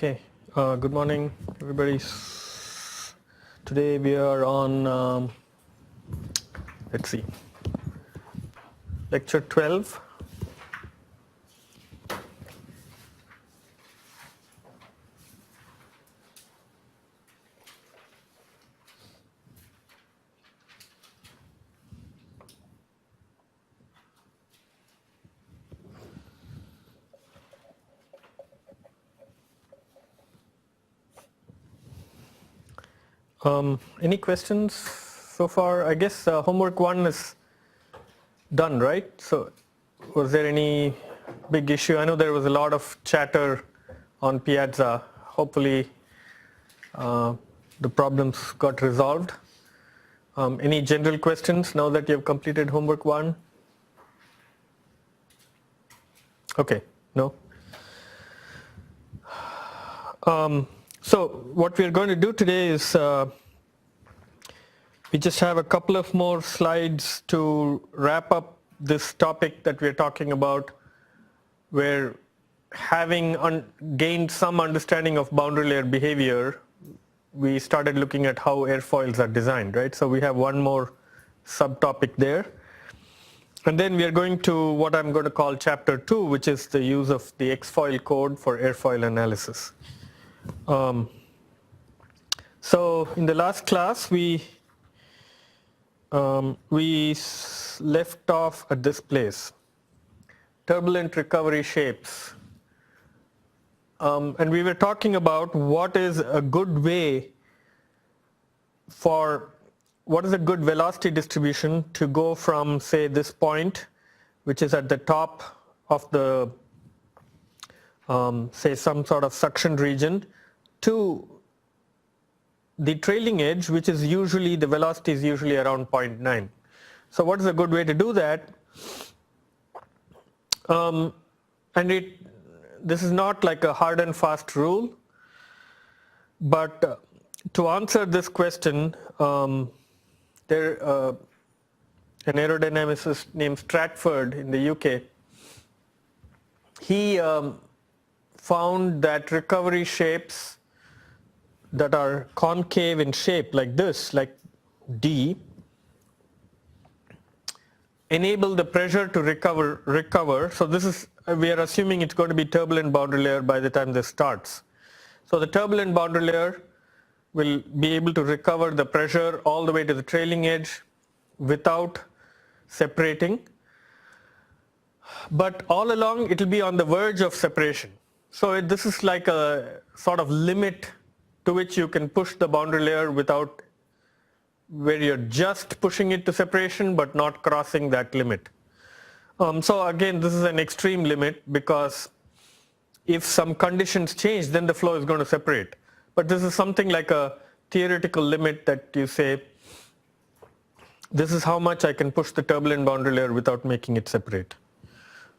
Okay, good morning, everybody. Today we are on, let's see, lecture 12. Any questions so far? I guess homework 1 is done, right? So was there any big issue? I know there was a lot of chatter on Piazza. Hopefully the problems got resolved. Any general questions now that you have completed homework 1? Okay, no? So what we are going to do today is we just have a couple of more slides to wrap up this topic that we're talking about, where having gained some understanding of boundary layer behavior, we started looking at how airfoils are designed, right? So we have one more subtopic there. And then we are going to what I'm going to call chapter 2, which is the use of the X-foil code for airfoil analysis. So in the last class, we left off at this place, turbulent recovery shapes. And we were talking about what is a good way what is a good velocity distribution to go from, say, this point, which is at the top of the, say, some sort of suction region, to the trailing edge, which is usually, the velocity is usually around 0.9. So what is a good way to do that? This is not like a hard and fast rule, but to answer this question, an aerodynamicist named Stratford in the UK, he found that recovery shapes that are concave in shape like this, like D, enable the pressure to recover. So this is, we are assuming it's going to be turbulent boundary layer by the time this starts. So the turbulent boundary layer will be able to recover the pressure all the way to the trailing edge without separating. But all along it will be on the verge of separation. So this is like a sort of limit to which you can push the boundary layer without, where you're just pushing it to separation but not crossing that limit. So again, this is an extreme limit, because if some conditions change, then the flow is going to separate. But this is something like a theoretical limit that you say, this is how much I can push the turbulent boundary layer without making it separate.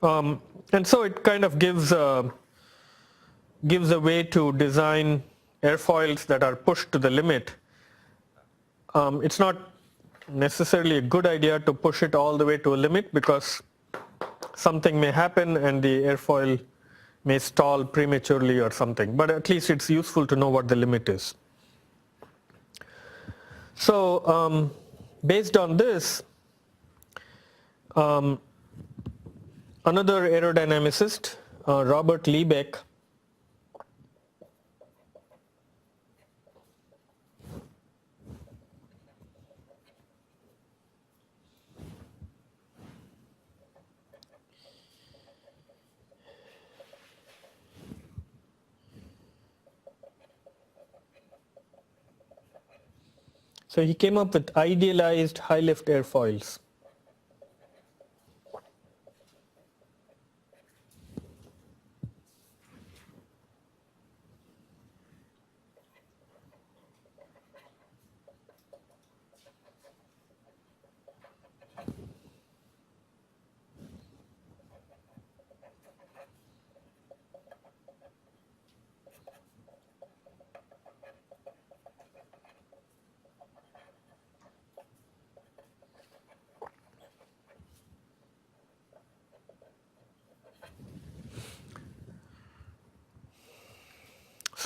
And so it kind of gives a way to design airfoils that are pushed to the limit. It's not necessarily a good idea to push it all the way to a limit, because something may happen and the airfoil may stall prematurely or something, but at least it's useful to know what the limit is. So based on this, another aerodynamicist, Robert Liebeck, so he came up with idealized high lift airfoils.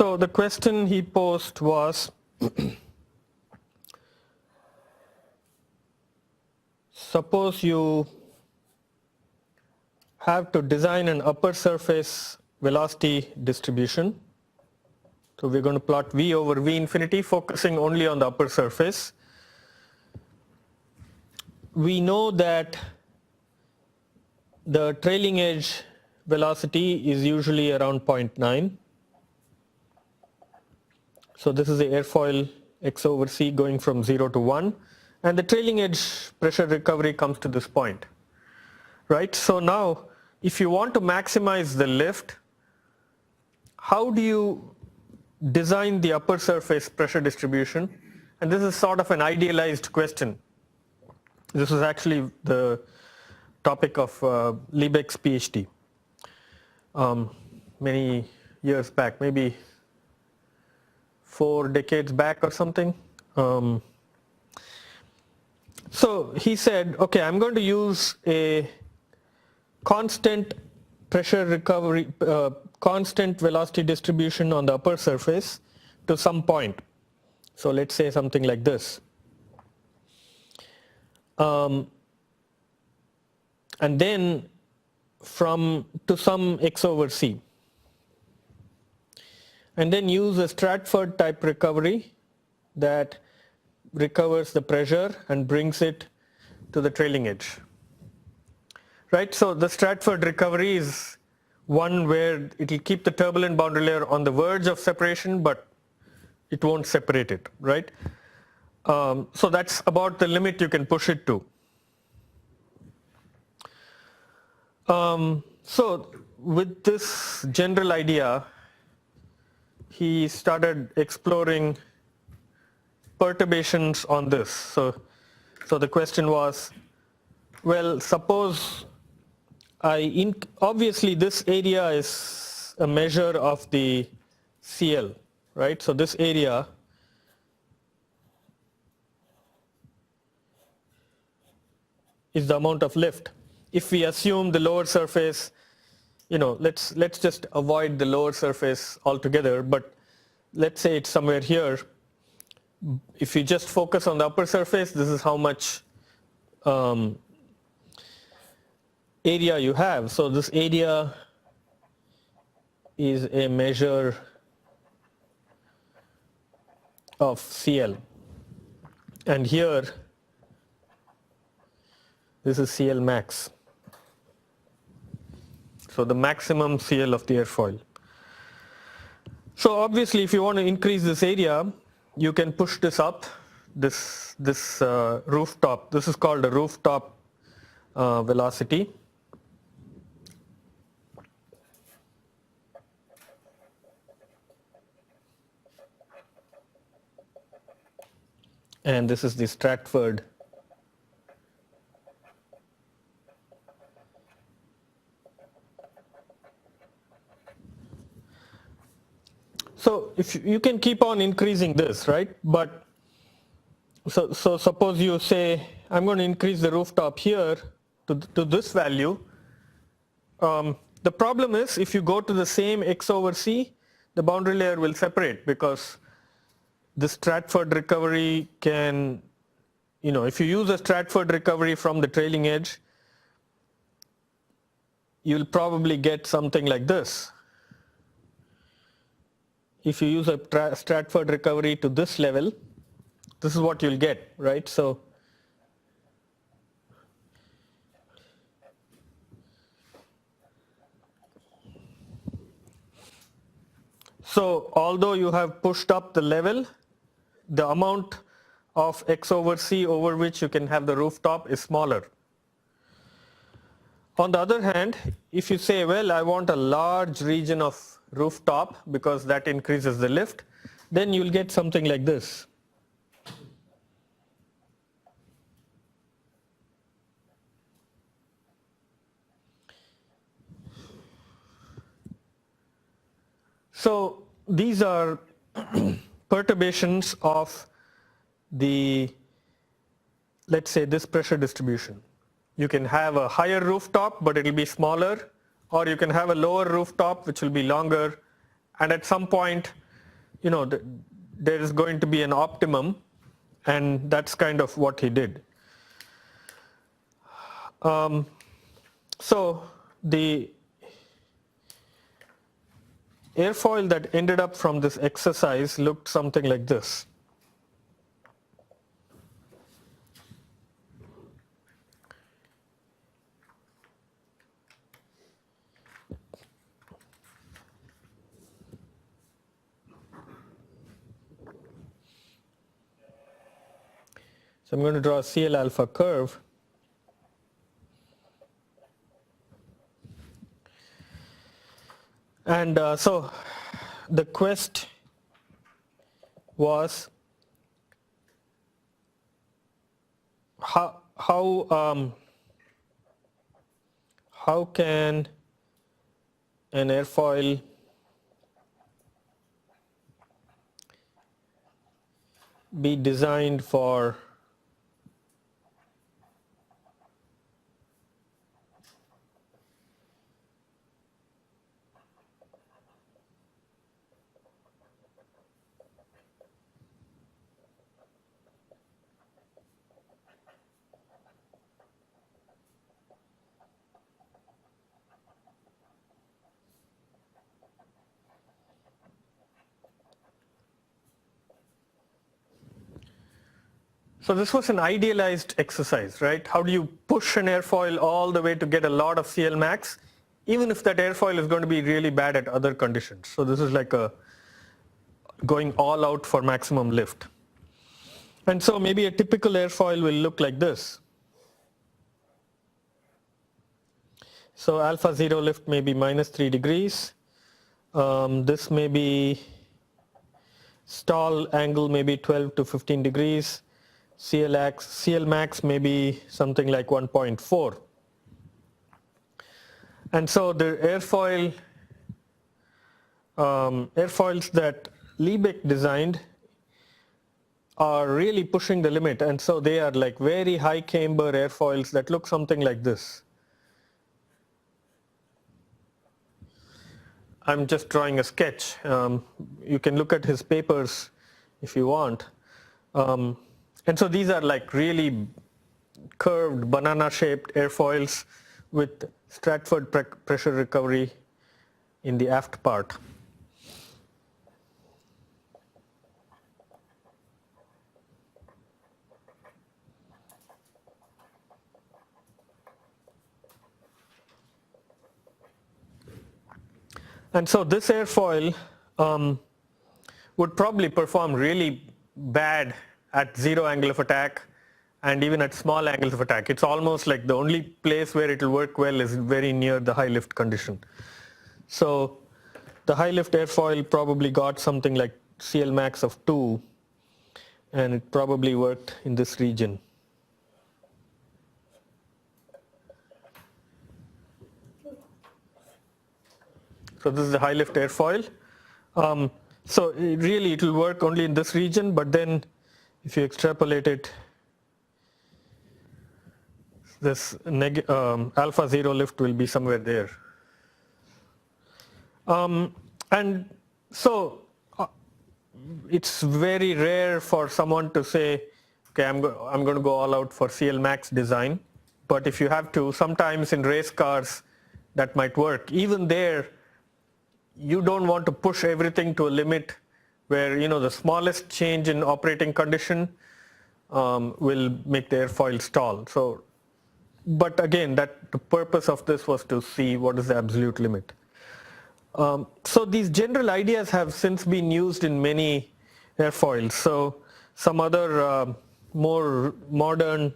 So the question he posed was, suppose you have to design an upper surface velocity distribution. So we're going to plot V over V infinity, focusing only on the upper surface. We know that the trailing edge velocity is usually around 0.9. So this is the airfoil x over c going from 0 to 1, and the trailing edge pressure recovery comes to this point, right? So now if you want to maximize the lift, how do you design the upper surface pressure distribution? And this is sort of an idealized question. This is actually the topic of Liebeck's PhD many years back, maybe 4 decades back or something. So he said, okay, I'm going to use a constant pressure recovery, constant velocity distribution on the upper surface to some point. So let's say something like this. And then from to some x over c. And then use a Stratford type recovery that recovers the pressure and brings it to the trailing edge. Right, so the Stratford recovery is one where it will keep the turbulent boundary layer on the verge of separation, but it won't separate it, right? So that's about the limit you can push it to. So with this general idea, he started exploring perturbations on this. So the question was, well, suppose obviously this area is a measure of the CL, right? So this area is the amount of lift. If we assume the lower surface, let's just avoid the lower surface altogether, but let's say it's somewhere here. If you just focus on the upper surface, this is how much area you have. So this area is a measure of CL. And here, this is CL max. So the maximum CL of the airfoil. So obviously if you want to increase this area, you can push this up, this rooftop. This is called a rooftop velocity. And this is the Stratford . So if you can keep on increasing this, right? But so suppose you say, I'm going to increase the rooftop here to this value. The problem is if you go to the same x over c, the boundary layer will separate, because the Stratford recovery can, if you use a Stratford recovery from the trailing edge, you'll probably get something like this. If you use a Stratford recovery to this level, this is what you'll get, right? So although you have pushed up the level, the amount of x over c over which you can have the rooftop is smaller. On the other hand, if you say, well, I want a large region of rooftop because that increases the lift, then you'll get something like this. So these are perturbations of the, let's say, this pressure distribution. You can have a higher rooftop, but it will be smaller, or you can have a lower rooftop which will be longer, and at some point there is going to be an optimum, and that's kind of what he did. So the airfoil that ended up from this exercise looked something like this. So I'm going to draw a CL alpha curve. And so the quest was how can an airfoil be designed for So this was an idealized exercise, right? How do you push an airfoil all the way to get a lot of CL max, even if that airfoil is going to be really bad at other conditions? So this is like going all out for maximum lift. And so maybe a typical airfoil will look like this. So alpha 0 lift may be -3 degrees. This may be stall angle maybe 12 to 15 degrees. CL max may be something like 1.4. And so the airfoils that Liebeck designed are really pushing the limit, and so they are like very high camber airfoils that look something like this. I'm just drawing a sketch. You can look at his papers if you want. And so these are like really curved banana-shaped airfoils with Stratford pressure recovery in the aft part. And so this airfoil would probably perform really bad at zero angle of attack and even at small angles of attack. It's almost like the only place where it will work well is very near the high lift condition. So the high lift airfoil probably got something like CL max of 2, and it probably worked in this region. So this is the high lift airfoil. So really it will work only in this region, but then if you extrapolate it, this alpha 0 lift will be somewhere there. And so it's very rare for someone to say, okay, I'm going to go all out for CL max design. But if you have to, sometimes in race cars that might work. Even there, you don't want to push everything to a limit where the smallest change in operating condition will make the airfoil stall. So, but again, the purpose of this was to see what is the absolute limit. So these general ideas have since been used in many airfoils. So some other more modern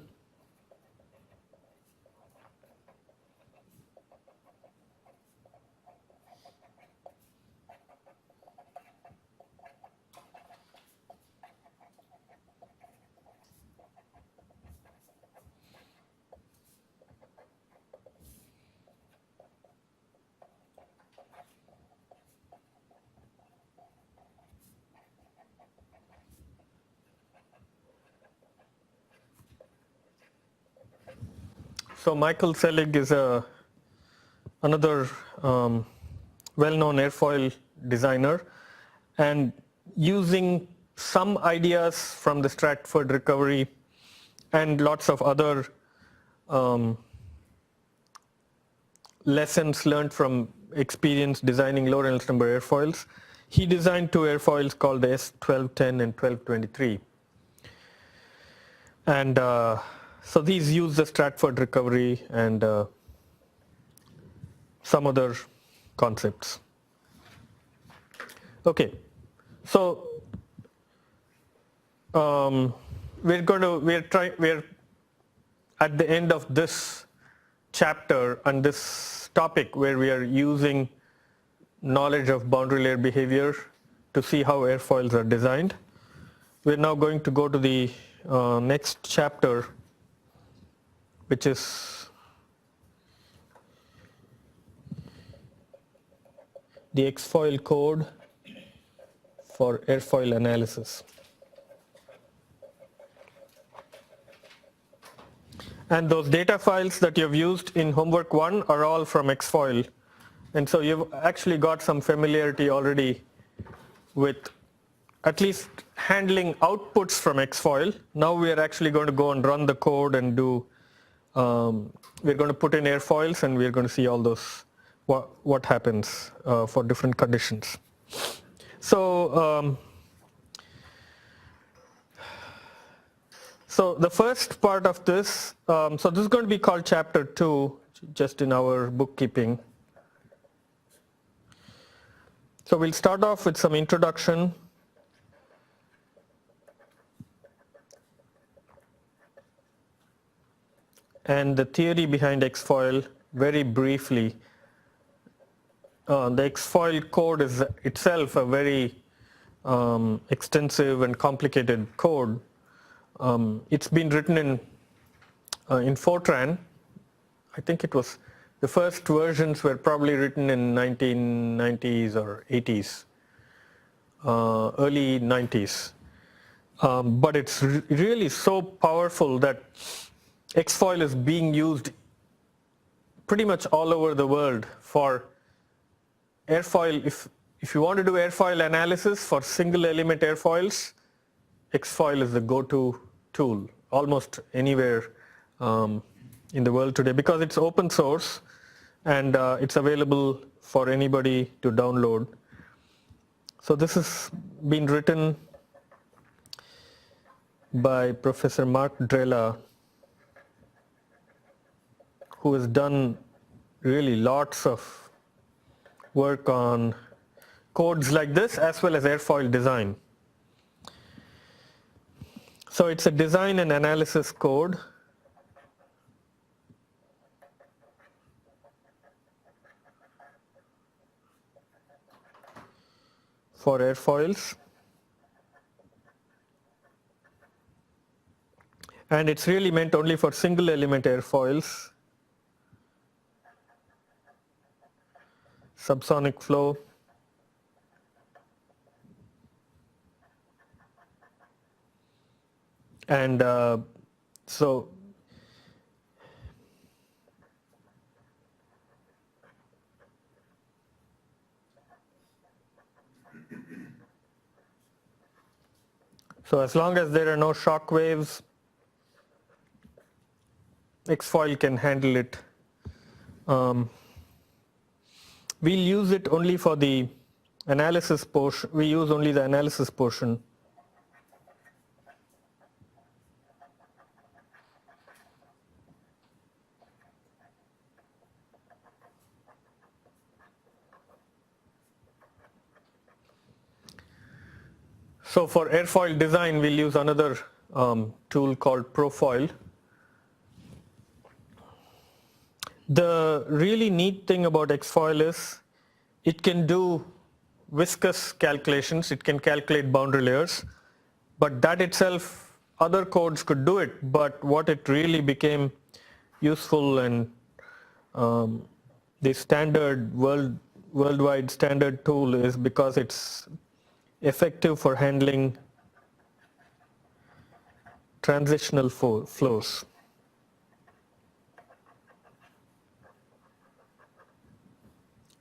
So Michael Selig is another well-known airfoil designer, and using some ideas from the Stratford recovery and lots of other lessons learned from experience designing low Reynolds number airfoils. He designed two airfoils called the S1210 and 1223. And so these use the Stratford recovery and some other concepts. Okay, so we're at the end of this chapter and this topic where we are using knowledge of boundary layer behavior to see how airfoils are designed. We're now going to go to the next chapter, which is the X-foil code for airfoil analysis. And those data files that you've used in homework 1 are all from X-foil. And so you've actually got some familiarity already with at least handling outputs from X-foil. Now we are actually going to go and run the code and do, we're going to put in airfoils and we're going to see all those, what happens for different conditions. So, so the first part of this, so this is going to be called chapter 2, just in our bookkeeping. So we'll start off with some introduction. And the theory behind X-foil very briefly. The X-foil code is itself a very extensive and complicated code. It's been written in Fortran. I think it was, the first versions were probably written in 1990s or 80s, early 90s. But it's really so powerful that X-foil is being used pretty much all over the world for airfoil. If you want to do airfoil analysis for single element airfoils, X-foil is the go-to tool almost anywhere in the world today, because it's open source and it's available for anybody to download. So this has been written by Professor Mark Drella, who has done really lots of work on codes like this as well as airfoil design. So it's a design and analysis code. For airfoils. And it's really meant only for single element airfoils. Subsonic flow. And so as long as there are no shock waves, X-foil can handle it. We'll use it only for the analysis portion. We use only the analysis portion. So for airfoil design, we'll use another tool called Profoil. The really neat thing about X-foil is it can do viscous calculations. It can calculate boundary layers, but that itself, other codes could do it. But what it really became useful and the standard worldwide standard tool is because it's effective for handling transitional flows.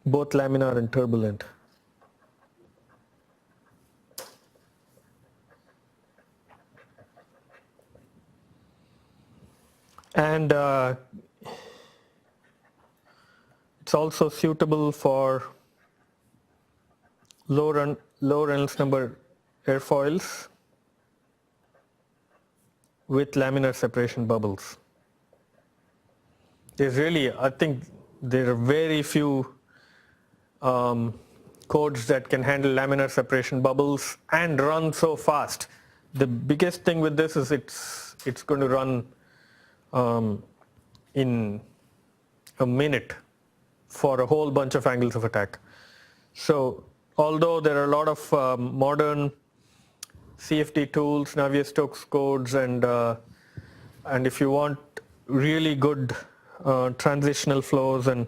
Both laminar and turbulent. And it's also suitable for low Reynolds number airfoils with laminar separation bubbles. There's really, I think there are very few codes that can handle laminar separation bubbles and run so fast. The biggest thing with this is it's going to run in a minute for a whole bunch of angles of attack. So although there are a lot of modern CFD tools, Navier-Stokes codes, and if you want really good transitional flows and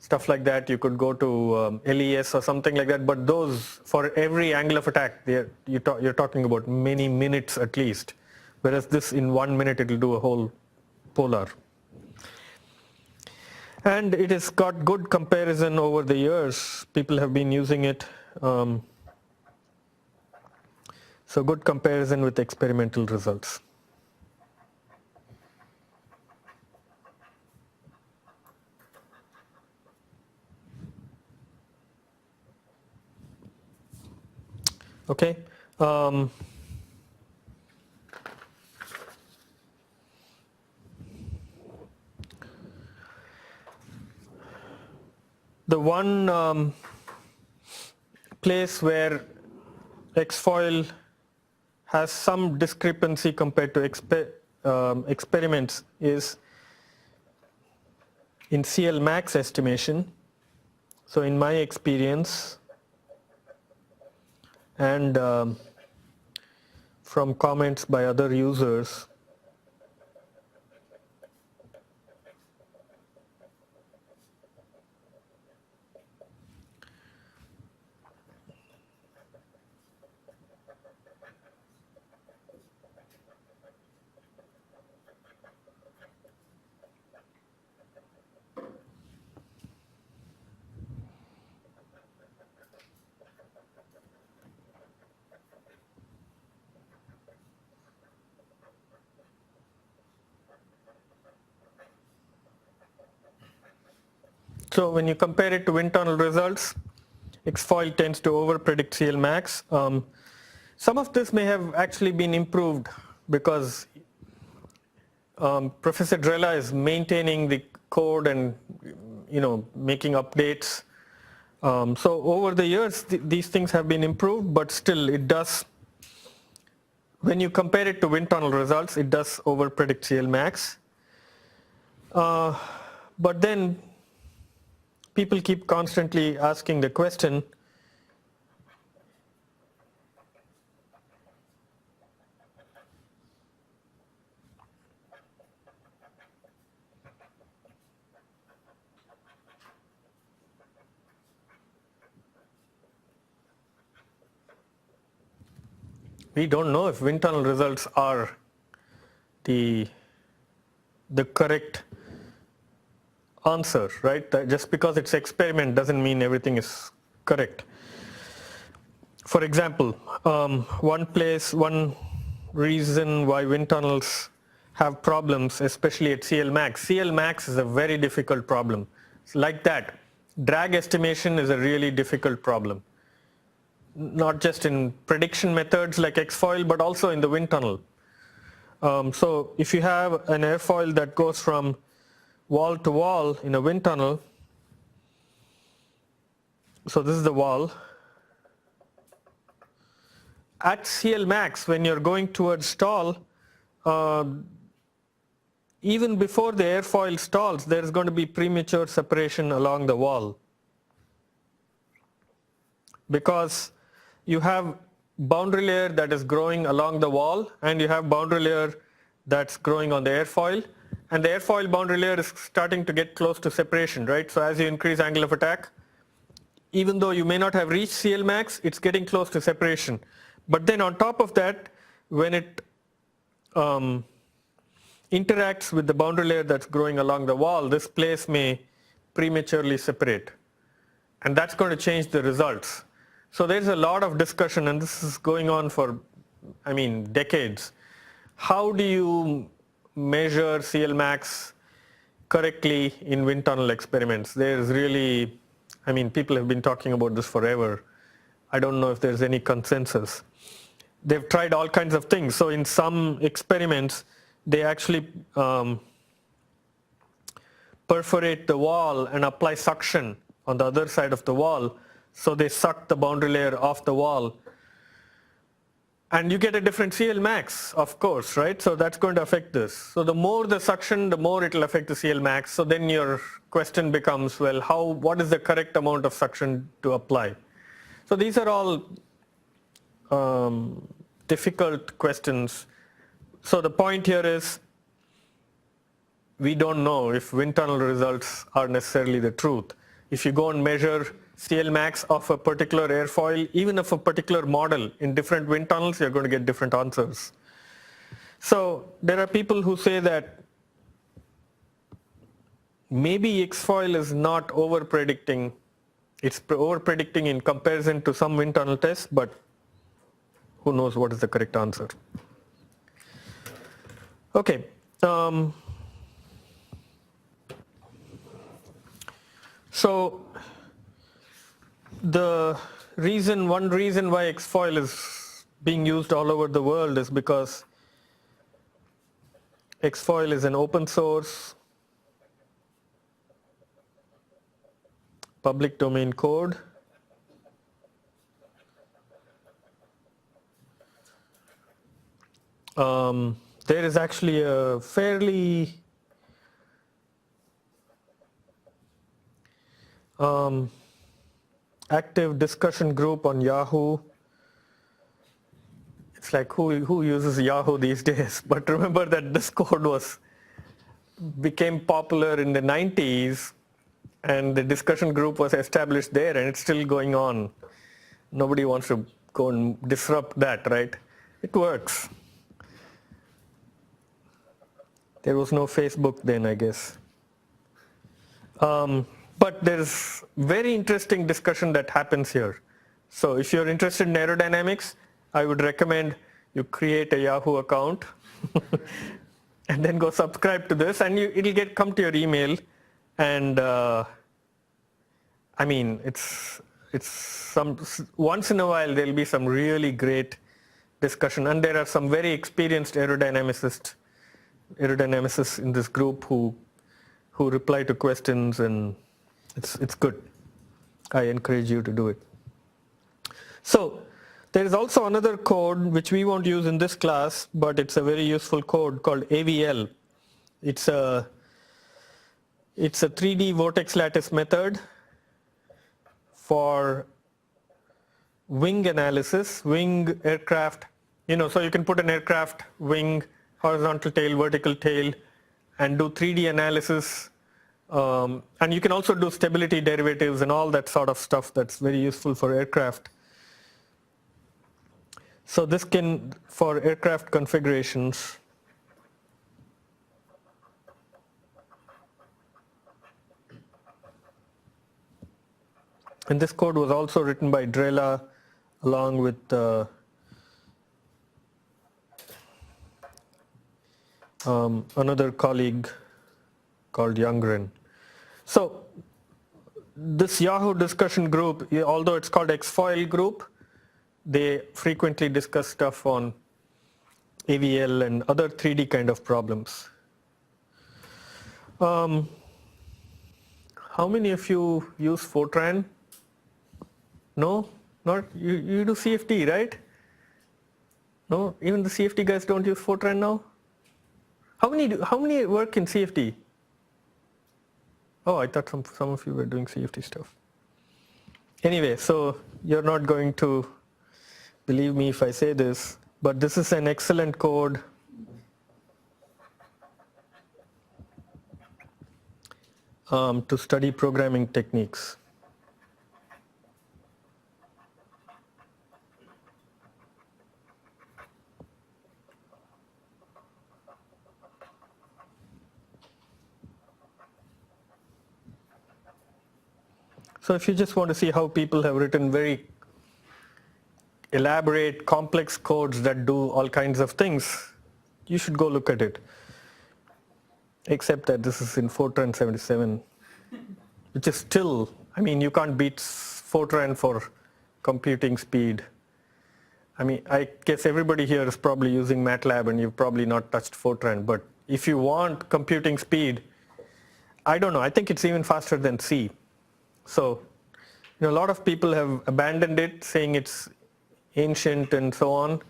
stuff like that, you could go to LES or something like that. But those, for every angle of attack, you're talking about many minutes at least. Whereas this, in 1 minute, it will do a whole polar. And it has got good comparison over the years. People have been using it. So good comparison with experimental results. Okay. The one place where X-foil has some discrepancy compared to experiments is in CL max estimation. So in my experience, and from comments by other users, so when you compare it to wind tunnel results, X-foil tends to overpredict CL max. Some of this may have actually been improved because Professor Drella is maintaining the code and making updates. So over the years, these things have been improved, but still it does, when you compare it to wind tunnel results, it does overpredict CL max. But then people keep constantly asking the question, we don't know if wind tunnel results are the correct answer, right? Just because it's experiment doesn't mean everything is correct. For example, one reason why wind tunnels have problems, especially at CL max. CL max is a very difficult problem. It's like that. Drag estimation is a really difficult problem. Not just in prediction methods like X-foil, but also in the wind tunnel. So if you have an airfoil that goes from wall to wall in a wind tunnel, so this is the wall. At CL max, when you're going towards stall, even before the airfoil stalls, there's going to be premature separation along the wall. Because you have boundary layer that is growing along the wall, and you have boundary layer that's growing on the airfoil, and the airfoil boundary layer is starting to get close to separation, right? So as you increase angle of attack, even though you may not have reached CL max, it's getting close to separation. But then on top of that, when it interacts with the boundary layer that's growing along the wall, this place may prematurely separate, and that's going to change the results. So there's a lot of discussion, and this is going on for, decades. How do you measure CLmax correctly in wind tunnel experiments. There's really, I mean, people have been talking about this forever. I don't know if there's any consensus. They've tried all kinds of things. So in some experiments, they actually perforate the wall and apply suction on the other side of the wall. So they suck the boundary layer off the wall. And you get a different CLmax, of course, right? So that's going to affect this. So the more the suction, the more it will affect the CLmax. So then your question becomes, well, what is the correct amount of suction to apply? So these are all difficult questions. So the point here is, we don't know if wind tunnel results are necessarily the truth. If you go and measure CLmax of a particular airfoil, even of a particular model in different wind tunnels, you're going to get different answers. So there are people who say that maybe X-foil is not over-predicting. It's over-predicting in comparison to some wind tunnel tests, but who knows what is the correct answer. Okay. So one reason why X-foil is being used all over the world is because X-foil is an open source public domain code. There is actually a fairly active discussion group on Yahoo. It's like who uses Yahoo these days? But remember that this code became popular in the 90s, and the discussion group was established there, and it's still going on. Nobody wants to go and disrupt that, right? It works. There was no Facebook then, I guess. But there's very interesting discussion that happens here. So if you're interested in aerodynamics, I would recommend you create a Yahoo account and then go subscribe to this, and it'll come to your email. And I mean, it's once in a while there'll be some really great discussion, and there are some very experienced aerodynamicists in this group who reply to questions, and it's good. I encourage you to do it. So there is also another code which we won't use in this class, but it's a very useful code called AVL. It's a 3D vortex lattice method for wing analysis, wing aircraft. So you can put an aircraft wing, horizontal tail, vertical tail, and do 3D analysis. And you can also do stability derivatives and all that sort of stuff that's very useful for aircraft. So this can, for aircraft configurations, and this code was also written by Drella along with another colleague called Youngren. So this Yahoo discussion group, although it's called X-foil group, they frequently discuss stuff on AVL and other 3D kind of problems. How many of you use Fortran? No? Not? You do CFD, right? No? Even the CFD guys don't use Fortran now? How many work in CFD? Oh, I thought some of you were doing CFD stuff. Anyway, so you're not going to believe me if I say this, but this is an excellent code to study programming techniques. So if you just want to see how people have written very elaborate, complex codes that do all kinds of things, you should go look at it. except that this is in Fortran 77, which is still, I mean, you can't beat Fortran for computing speed. I mean, I guess everybody here is probably using MATLAB and you've probably not touched Fortran, but if you want computing speed, I don't know, I think it's even faster than C. So, a lot of people have abandoned it, saying it's ancient and so on,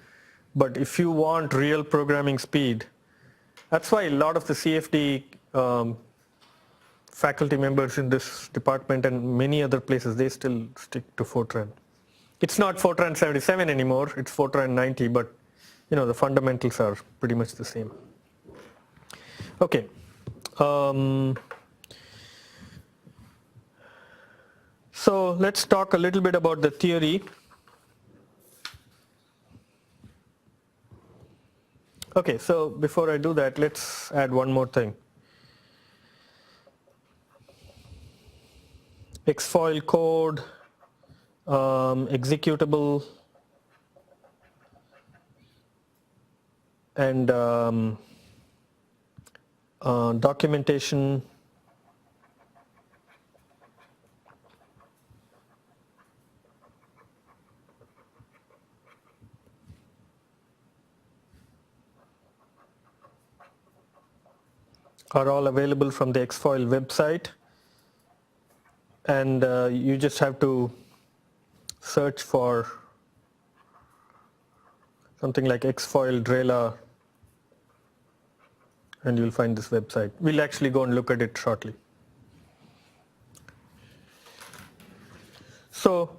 but if you want real programming speed, that's why a lot of the CFD faculty members in this department and many other places, they still stick to Fortran. It's not Fortran 77 anymore, it's Fortran 90, but the fundamentals are pretty much the same. Okay. So let's talk a little bit about the theory. Okay, so before I do that, let's add one more thing. Xfoil code, executable, and documentation. Are all available from the Xfoil website, and you just have to search for something like Xfoil Drela and you'll find this website. We'll actually go and look at it shortly. So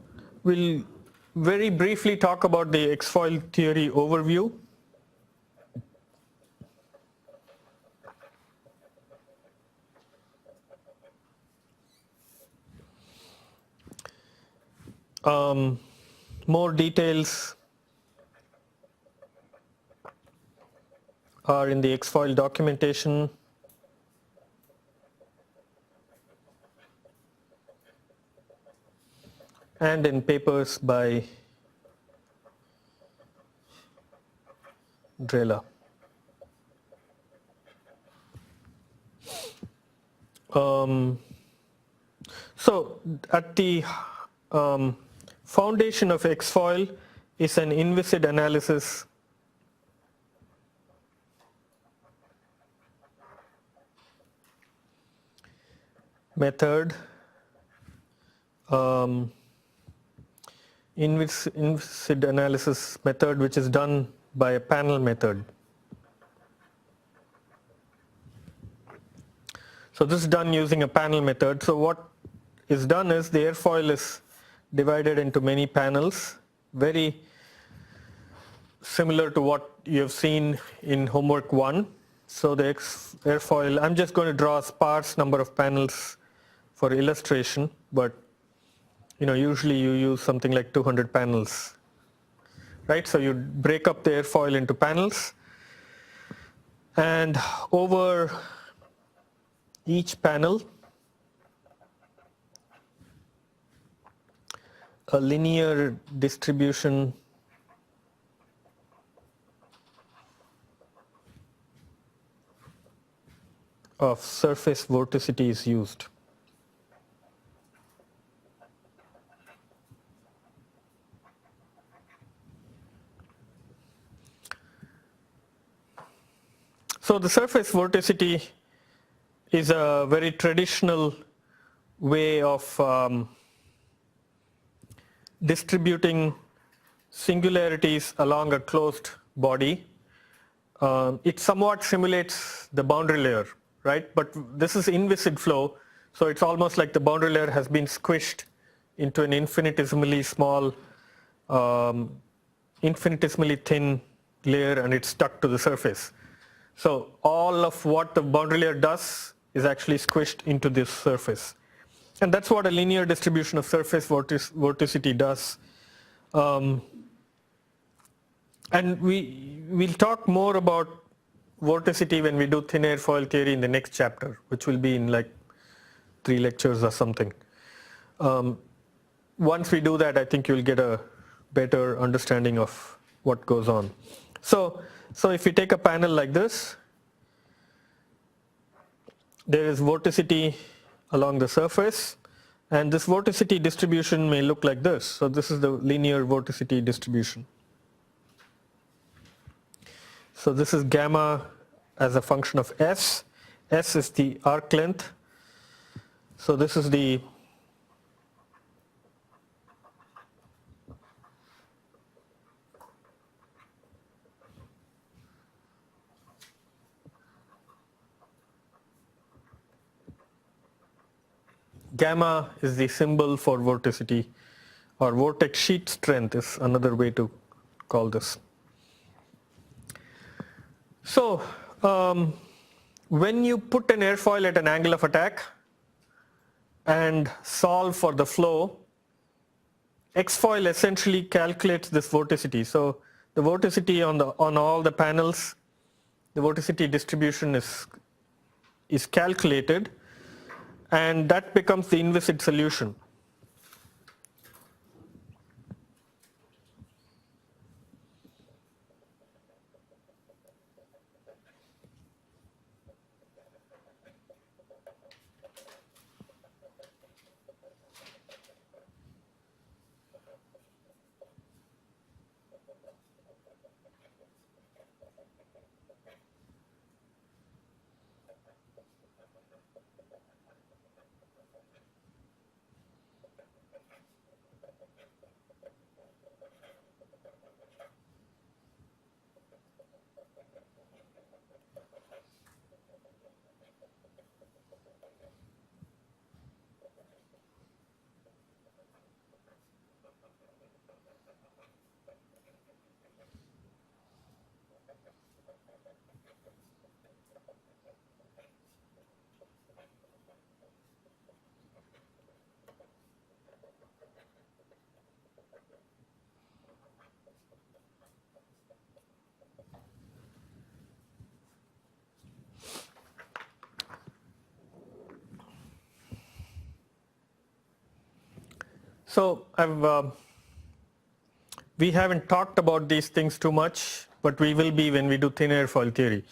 we'll very briefly talk about the Xfoil theory overview. More details are in the Xfoil documentation. And in papers by Drela. So at the foundation of Xfoil is an inviscid analysis method. Inviscid analysis method, which is done by a panel method. So this is done using a panel method. So what is done is the airfoil is divided into many panels, very similar to what you have seen in homework 1. So the airfoil, I'm just going to draw a sparse number of panels for illustration, but usually you use something like 200 panels, right? So you break up the airfoil into panels, and over each panel, a linear distribution of surface vorticity is used. So the surface vorticity is a very traditional way of distributing singularities along a closed body. It somewhat simulates the boundary layer, right? But this is inviscid flow, so it's almost like the boundary layer has been squished into an infinitesimally small, infinitesimally thin layer, and it's stuck to the surface. So all of what the boundary layer does is actually squished into this surface. And that's what a linear distribution of surface vorticity does. And we'll talk more about vorticity when we do thin airfoil theory in the next chapter, which will be in like 3 lectures or something. Once we do that, I think you'll get a better understanding of what goes on. So if you take a panel like this, there is vorticity along the surface, and this vorticity distribution may look like this. So this is the linear vorticity distribution. So this is gamma as a function of S. S is the arc length. So this is the gamma is the symbol for vorticity, or vortex sheet strength is another way to call this. So when you put an airfoil at an angle of attack and solve for the flow, X-foil essentially calculates this vorticity. So the vorticity on all the panels, the vorticity distribution is calculated, and that becomes the inviscid solution. So we haven't talked about these things too much, but we will be when we do thin airfoil theory.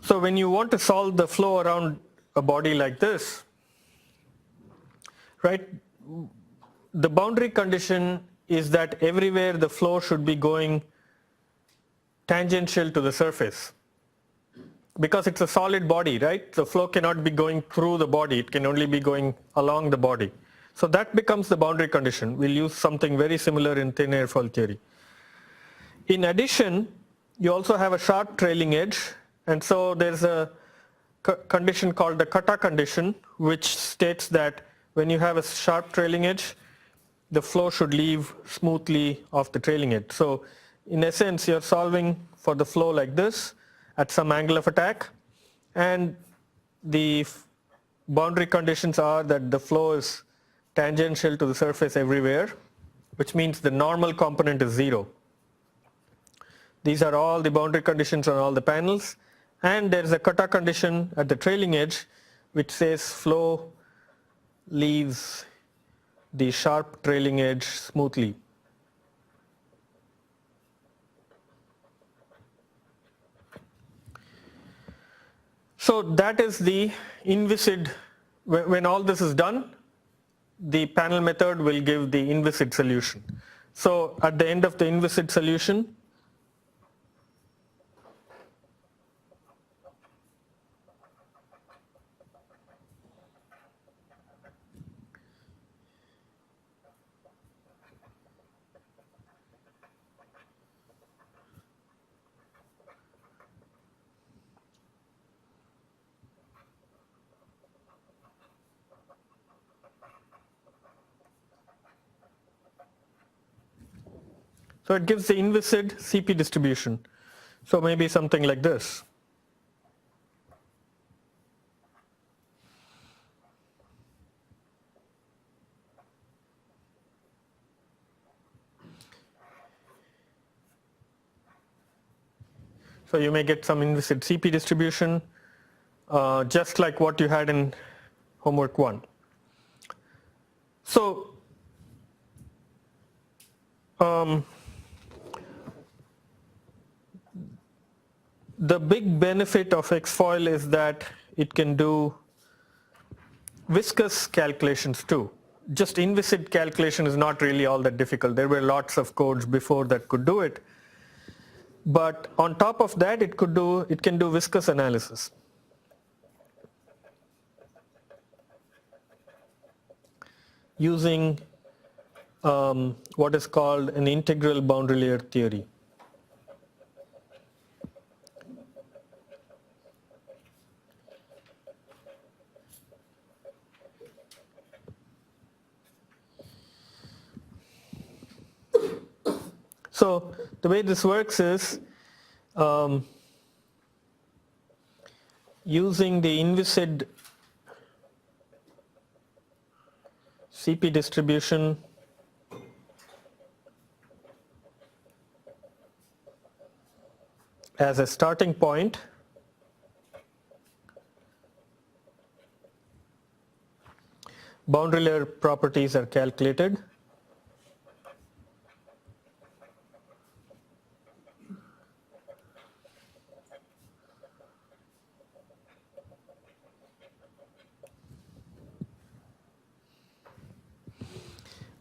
So when you want to solve the flow around a body like this, right, the boundary condition is that everywhere the flow should be going tangential to the surface. Because it's a solid body, right? The flow cannot be going through the body, it can only be going along the body. So that becomes the boundary condition. We'll use something very similar in thin airfoil theory. In addition, you also have a sharp trailing edge, and so there's a condition called the kata condition, which states that when you have a sharp trailing edge, the flow should leave smoothly off the trailing edge. So in essence, you're solving for the flow like this at some angle of attack, and the boundary conditions are that the flow is tangential to the surface everywhere, which means the normal component is 0. These are all the boundary conditions on all the panels, and there is a kata condition at the trailing edge which says flow leaves the sharp trailing edge smoothly. So that is the inviscid. When all this is done, the panel method will give the inviscid solution. So at the end of the inviscid solution, so it gives the inviscid CP distribution. So maybe something like this. So you may get some inviscid CP distribution, just like what you had in homework 1. So the big benefit of X-foil is that it can do viscous calculations too. Just inviscid calculation is not really all that difficult. There were lots of codes before that could do it. But on top of that, it can do viscous analysis. Using what is called an integral boundary layer theory. So the way this works is using the inviscid CP distribution as a starting point, boundary layer properties are calculated.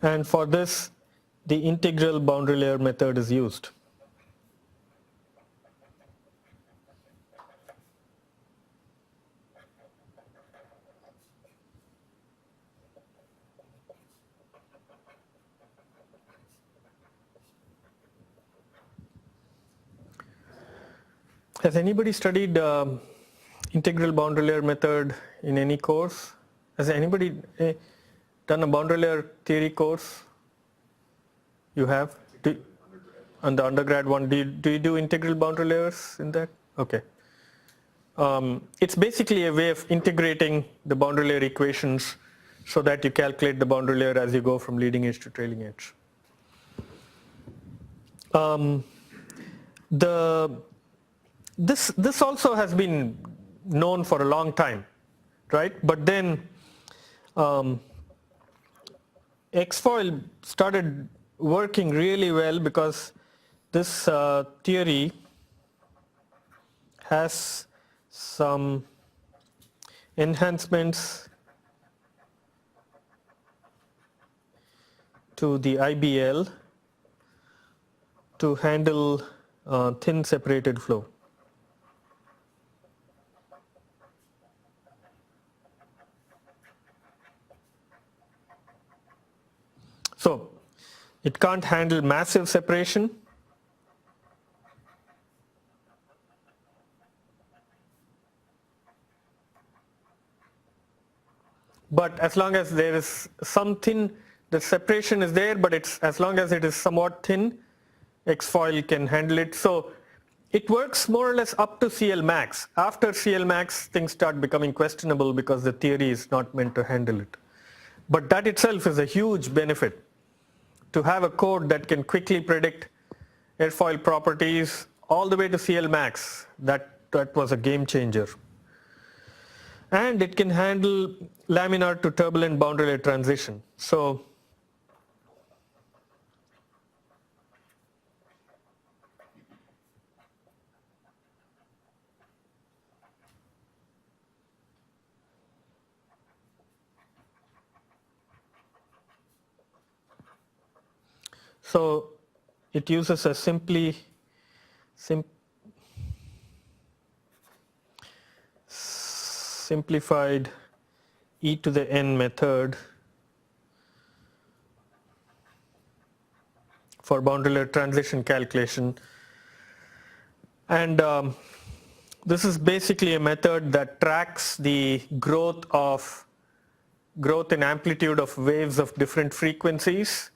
And for this, the integral boundary layer method is used. Has anybody studied integral boundary layer method in any course? Has anybody done a boundary layer theory course? You have? On the undergrad one, do you do integral boundary layers in that? Okay. It's basically a way of integrating the boundary layer equations so that you calculate the boundary layer as you go from leading edge to trailing edge. This also has been known for a long time, right? But then X-foil started working really well because this theory has some enhancements to the IBL to handle thin separated flow. So it can't handle massive separation, but as long as there is some thin, the separation is there, but it's as long as it is somewhat thin, X-foil can handle it. So it works more or less up to CL max. After CL max, things start becoming questionable because the theory is not meant to handle it. But that itself is a huge benefit, to have a code that can quickly predict airfoil properties all the way to CL max. That was a game changer. And it can handle laminar to turbulent boundary layer transition. So it uses a simplified e to the n method for boundary layer transition calculation. And this is basically a method that tracks the growth in amplitude of waves of different frequencies.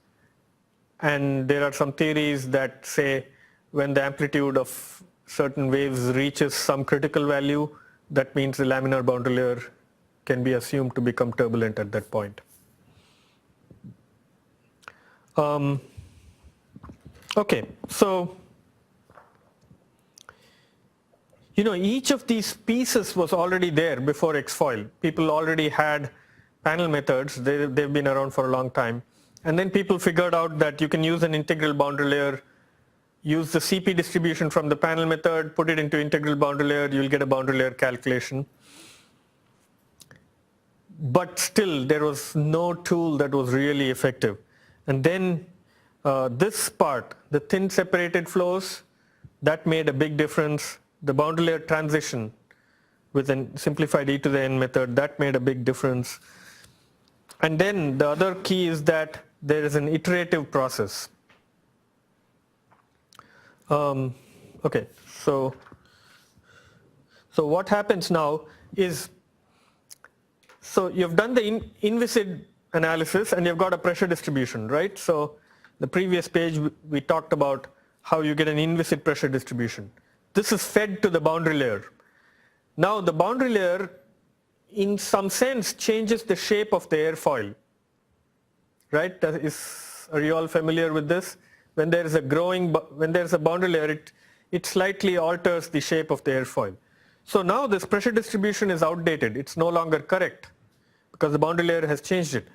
And there are some theories that say when the amplitude of certain waves reaches some critical value, that means the laminar boundary layer can be assumed to become turbulent at that point. Okay, so each of these pieces was already there before X-foil. People already had panel methods. They've been around for a long time. And then people figured out that you can use an integral boundary layer, use the CP distribution from the panel method, put it into integral boundary layer, you'll get a boundary layer calculation. but still there was no tool that was really effective. And then this part, the thin separated flows, that made a big difference. The boundary layer transition with a simplified e to the n method, that made a big difference. And then the other key is that there is an iterative process. Okay, so what happens now is, so you've done the inviscid analysis and you've got a pressure distribution, right? So the previous page we talked about how you get an inviscid pressure distribution. This is fed to the boundary layer. Now the boundary layer in some sense changes the shape of the airfoil, right? Are you all familiar with this? When there is a boundary layer, it slightly alters the shape of the airfoil. So now this pressure distribution is outdated. It's no longer correct because the boundary layer has changed it.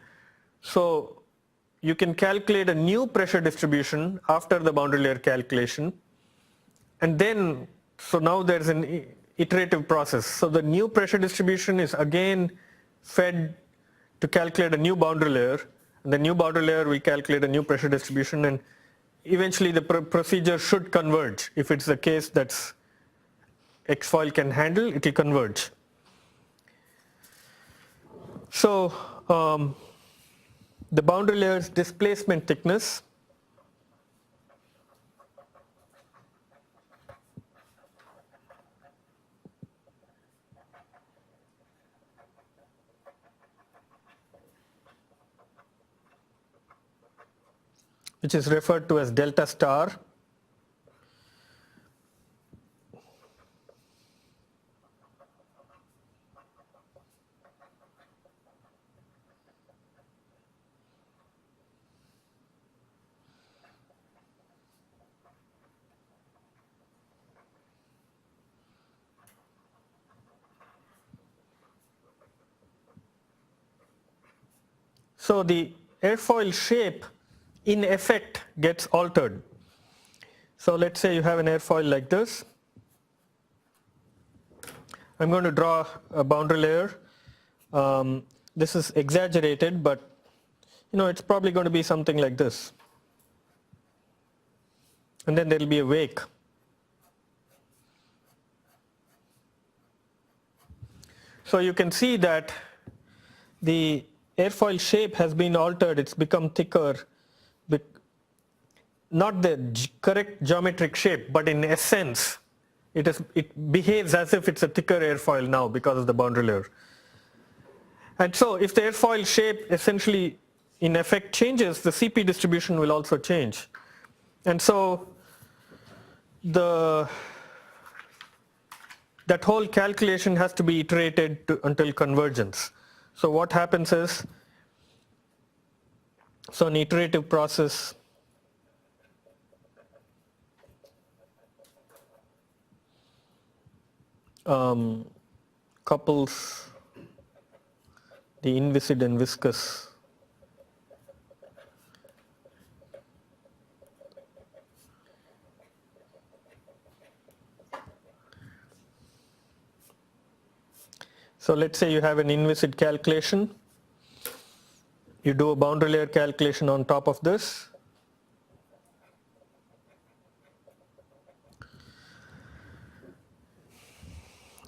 So you can calculate a new pressure distribution after the boundary layer calculation. And then, so now there's an iterative process. So the new pressure distribution is again fed to calculate a new boundary layer. And the new boundary layer will calculate a new pressure distribution, and eventually the procedure should converge. If it's the case that's X-foil can handle, it will converge. So the boundary layer's displacement thickness which is referred to as delta star. So the airfoil shape in effect gets altered. So let's say you have an airfoil like this. I'm going to draw a boundary layer. This is exaggerated, but it's probably going to be something like this. And then there will be a wake. So you can see that the airfoil shape has been altered. It's become thicker. Not the correct geometric shape, but in essence, it behaves as if it's a thicker airfoil now because of the boundary layer. And so if the airfoil shape essentially in effect changes, the CP distribution will also change. And so that whole calculation has to be iterated until convergence. So what happens is, so an iterative process couples the inviscid and viscous So let's say you have an inviscid calculation. You do a boundary layer calculation on top of this.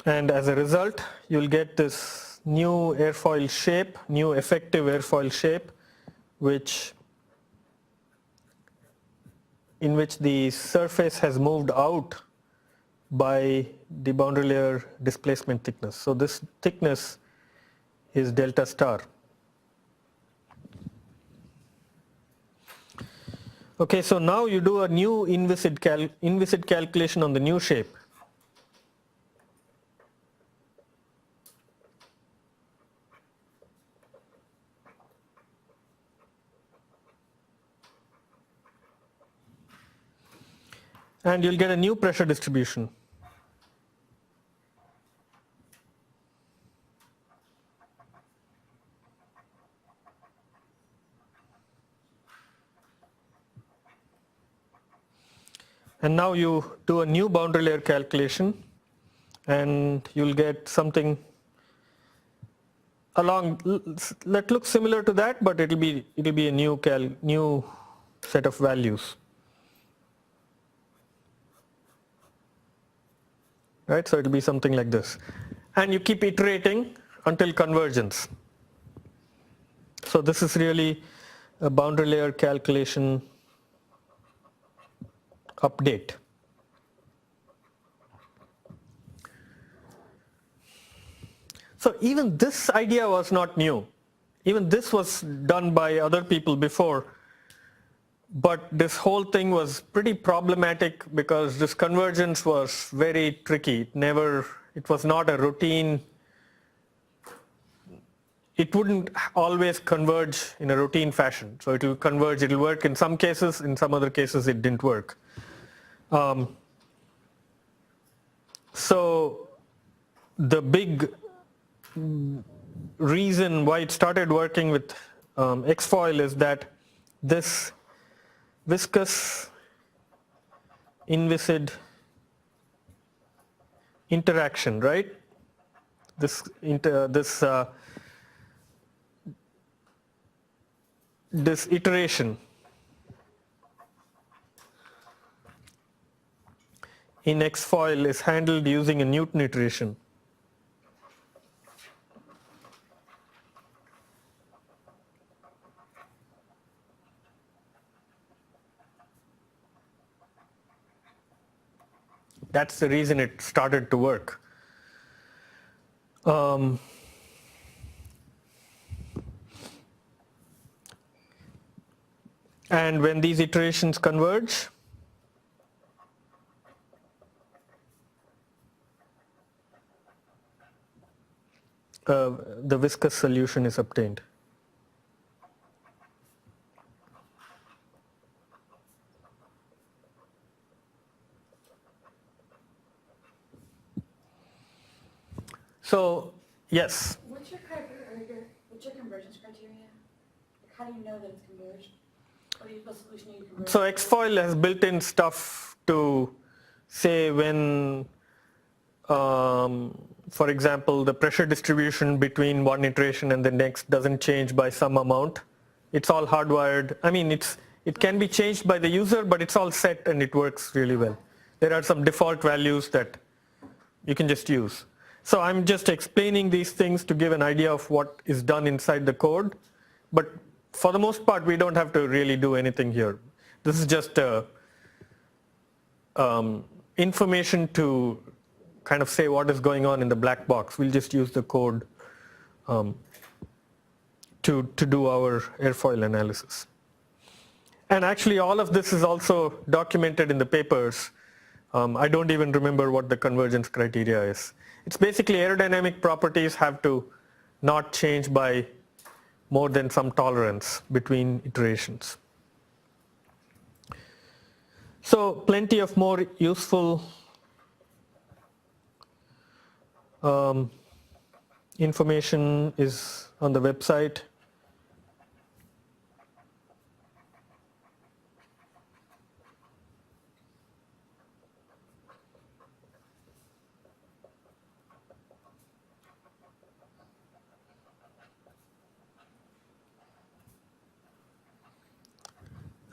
And as a result, you'll get this new airfoil shape, new effective airfoil shape, in which the surface has moved out by the boundary layer displacement thickness. So this thickness is delta star. Okay, so now you do a new inviscid calculation on the new shape. And you'll get a new pressure distribution. And now you do a new boundary layer calculation and you'll get something along that looks similar to that, but it'll be a new set of values. Right, so it'll be something like this. And you keep iterating until convergence. So this is really a boundary layer calculation update. So even this idea was not new. Even this was done by other people before. But this whole thing was pretty problematic because this convergence was very tricky. It was not a routine. It wouldn't always converge in a routine fashion. So it will converge, it will work in some cases, in some other cases it didn't work. So the big reason why it started working with X-foil is that this viscous inviscid interaction, right? This iteration in X-foil is handled using a Newton iteration. That's the reason it started to work. And when these iterations converge, the viscous solution is obtained. So, yes? What's your convergence criteria? Like, how do you know that it's converged? What solution you converge? So X-foil has built-in stuff to say when, for example, the pressure distribution between one iteration and the next doesn't change by some amount. It's all hardwired. I mean, it can be changed by the user, but it's all set and it works really well. There are some default values that you can just use. So I'm just explaining these things to give an idea of what is done inside the code. But for the most part, we don't have to really do anything here. This is just information to kind of say what is going on in the black box. We'll just use the code to do our airfoil analysis. And actually, all of this is also documented in the papers. I don't even remember what the convergence criteria is. It's basically aerodynamic properties have to not change by more than some tolerance between iterations. So plenty of more useful information is on the website.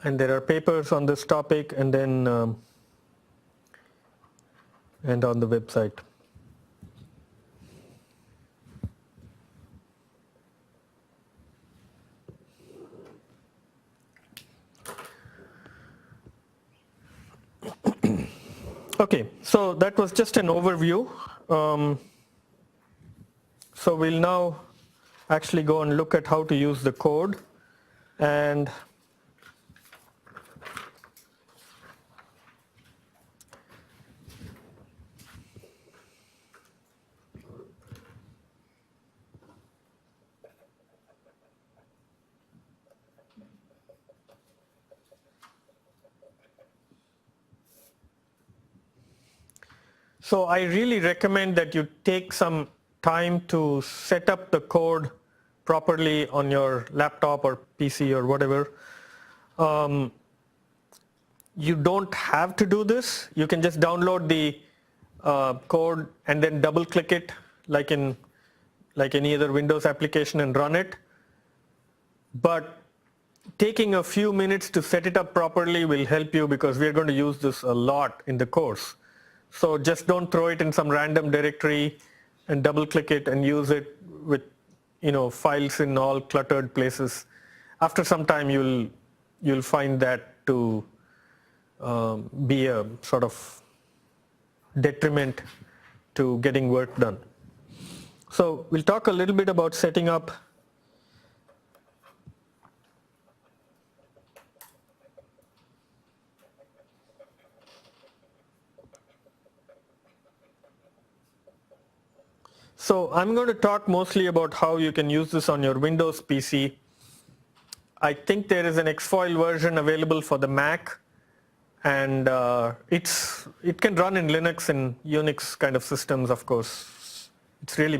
And there are papers on this topic and then and on the website. Okay, so that was just an overview. So we'll now actually go and look at how to use the code. And so I really recommend that you take some time to set up the code properly on your laptop or PC or whatever. You don't have to do this. You can just download the code and then double click it like like any other Windows application and run it. But taking a few minutes to set it up properly will help you because we're going to use this a lot in the course. So just don't throw it in some random directory and double click it and use it with files in all cluttered places. After some time you'll find that to be a sort of detriment to getting work done. So we'll talk a little bit about setting up So I'm going to talk mostly about how you can use this on your Windows PC. I think there is an Xfoil version available for the Mac, and it can run in Linux and Unix kind of systems, of course. It's really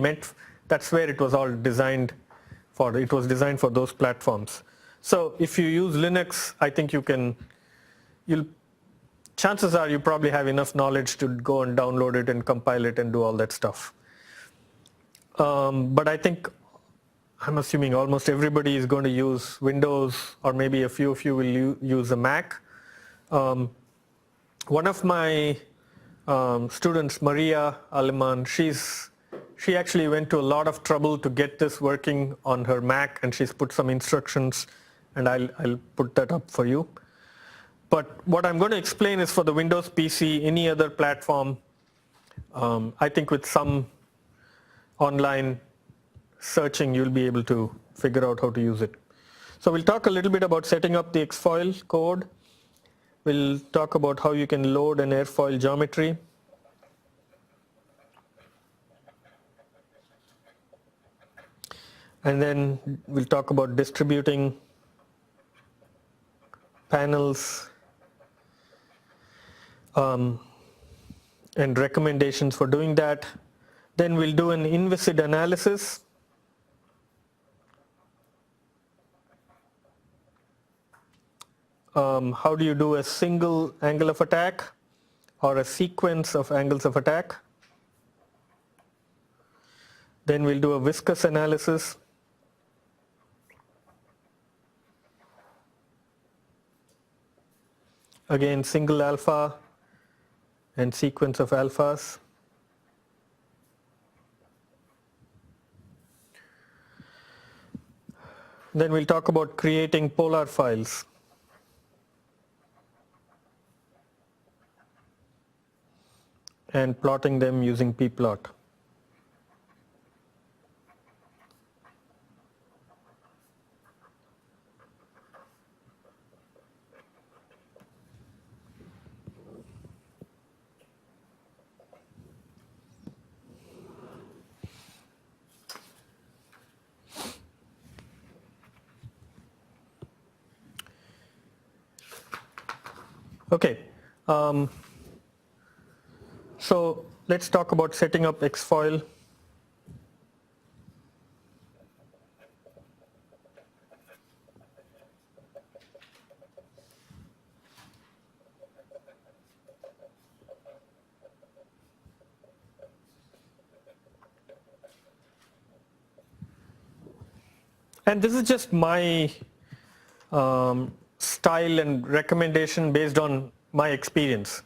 that's where it was all designed for. It was designed for those platforms. So if you use Linux, I think chances are you probably have enough knowledge to go and download it and compile it and do all that stuff. But I'm assuming almost everybody is going to use Windows, or maybe a few of you will use a Mac. One of my students, Maria Aleman, she actually went to a lot of trouble to get this working on her Mac, and she's put some instructions, and I'll put that up for you. But what I'm going to explain is for the Windows PC, any other platform, I think with some online searching, you'll be able to figure out how to use it. So we'll talk a little bit about setting up the Xfoil code. We'll talk about how you can load an airfoil geometry. And then we'll talk about distributing panels and recommendations for doing that. Then we'll do an inviscid analysis. How do you do a single angle of attack or a sequence of angles of attack? Then we'll do a viscous analysis. Again, single alpha and sequence of alphas. Then we'll talk about creating polar files. And plotting them using pplot. Okay. So let's talk about setting up Xfoil. And this is just my style and recommendation based on my experience.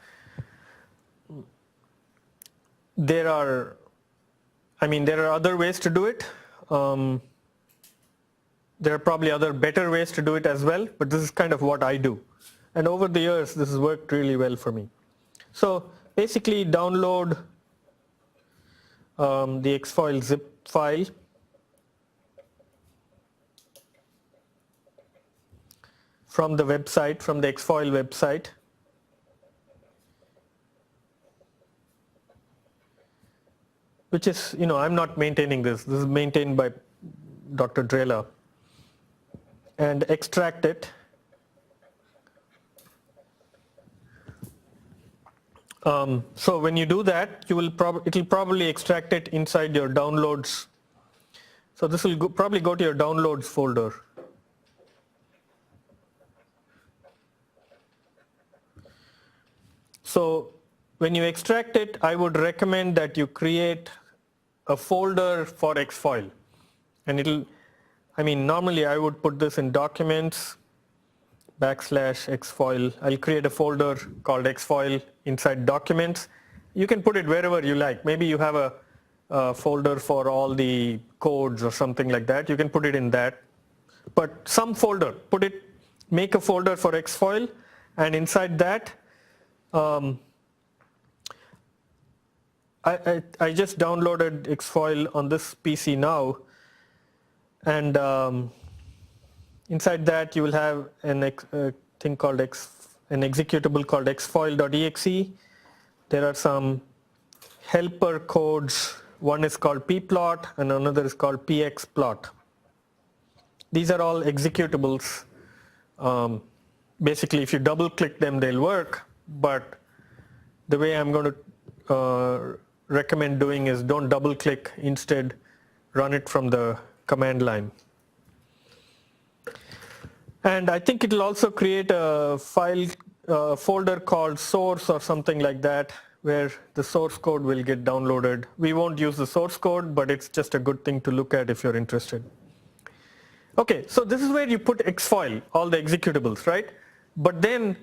There are other ways to do it. There are probably other better ways to do it as well, but this is kind of what I do. And over the years, this has worked really well for me. So basically download the Xfoil zip file. From the website, from the Xfoil website. Which is, I'm not maintaining this. This is maintained by Dr. Drela. And extract it. So when you do that, it will probably extract it inside your downloads. So this will probably go to your downloads folder. So when you extract it, I would recommend that you create a folder for Xfoil. And normally I would put this in documents, /Xfoil. I'll create a folder called Xfoil inside documents. You can put it wherever you like. Maybe you have a folder for all the codes or something like that. You can put it in that. But some folder, make a folder for Xfoil, and inside that, I just downloaded Xfoil on this PC now, and inside that you will have an thing called an executable called xfoil.exe. There are some helper codes. One is called pplot and another is called pxplot. These are all executables. Basically, if you double click them, they'll work, but the way I'm going to recommend doing is don't double click, instead run it from the command line. And I think it'll also create a folder called source or something like that, where the source code will get downloaded. We won't use the source code, but it's just a good thing to look at if you're interested. Okay, so this is where you put Xfoil, all the executables, right? But then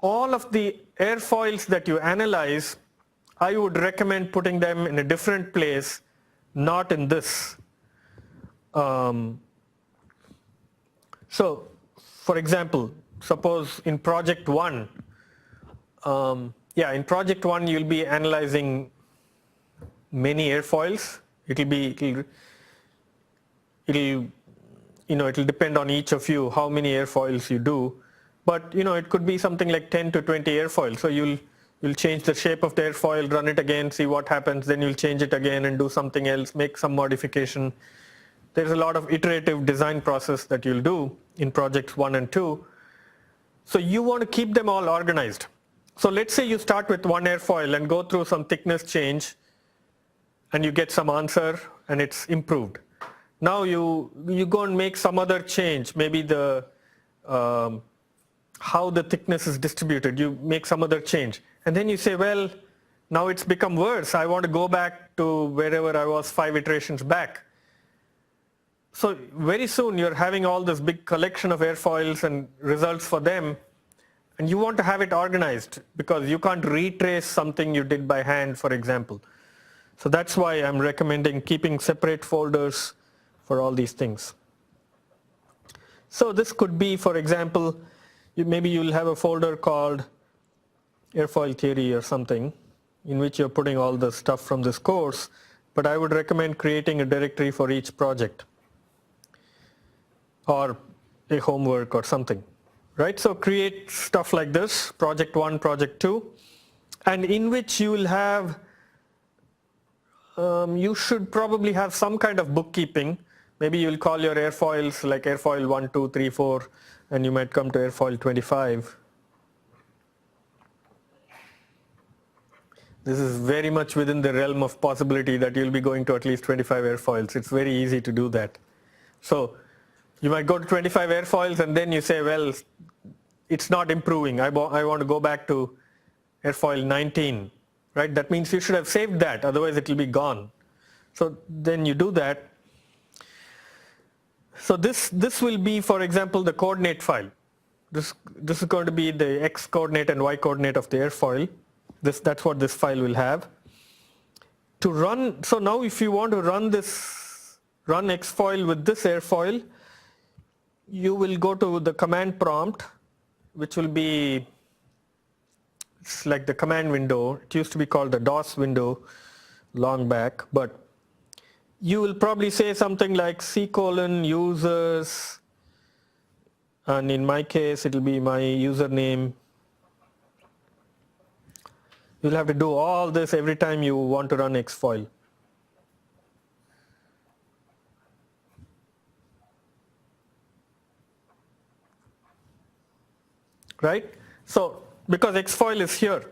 all of the airfoils that you analyze, I would recommend putting them in a different place, not in this. So, for example, suppose in project 1, in project 1 you'll be analyzing many airfoils. It'll depend on each of you how many airfoils you do, but it could be something like 10 to 20 airfoils. So you'll change the shape of the airfoil, run it again, see what happens, then you'll change it again and do something else, make some modification. There's a lot of iterative design process that you'll do in projects 1 and 2. So you want to keep them all organized. So let's say you start with one airfoil and go through some thickness change and you get some answer and it's improved. Now you go and make some other change, maybe the how the thickness is distributed, you make some other change. And then you say, well, now it's become worse. I want to go back to wherever I was 5 iterations back. So very soon you're having all this big collection of airfoils and results for them, and you want to have it organized because you can't retrace something you did by hand, for example. So that's why I'm recommending keeping separate folders for all these things. So this could be, for example, maybe you'll have a folder called airfoil theory or something in which you're putting all the stuff from this course, but I would recommend creating a directory for each project or a homework or something, right? So create stuff like this, project 1, project 2, and in which you will have, you should probably have some kind of bookkeeping. Maybe you'll call your airfoils like airfoil 1, 2, 3, 4, and you might come to airfoil 25. This is very much within the realm of possibility that you'll be going to at least 25 airfoils. It's very easy to do that. So you might go to 25 airfoils and then you say, well, it's not improving. I want to go back to airfoil 19, right? That means you should have saved that, otherwise it will be gone. So then you do that. So this will be, for example, the coordinate file. This is going to be the x coordinate and y coordinate of the airfoil. That's what this file will have. To run, so now if you want to run Xfoil with this airfoil, you will go to the command prompt, which will be, it's like the command window. It used to be called the DOS window long back, but you will probably say something like c:users, and in my case it will be my username. You'll have to do all this every time you want to run Xfoil. Right? So because Xfoil is here,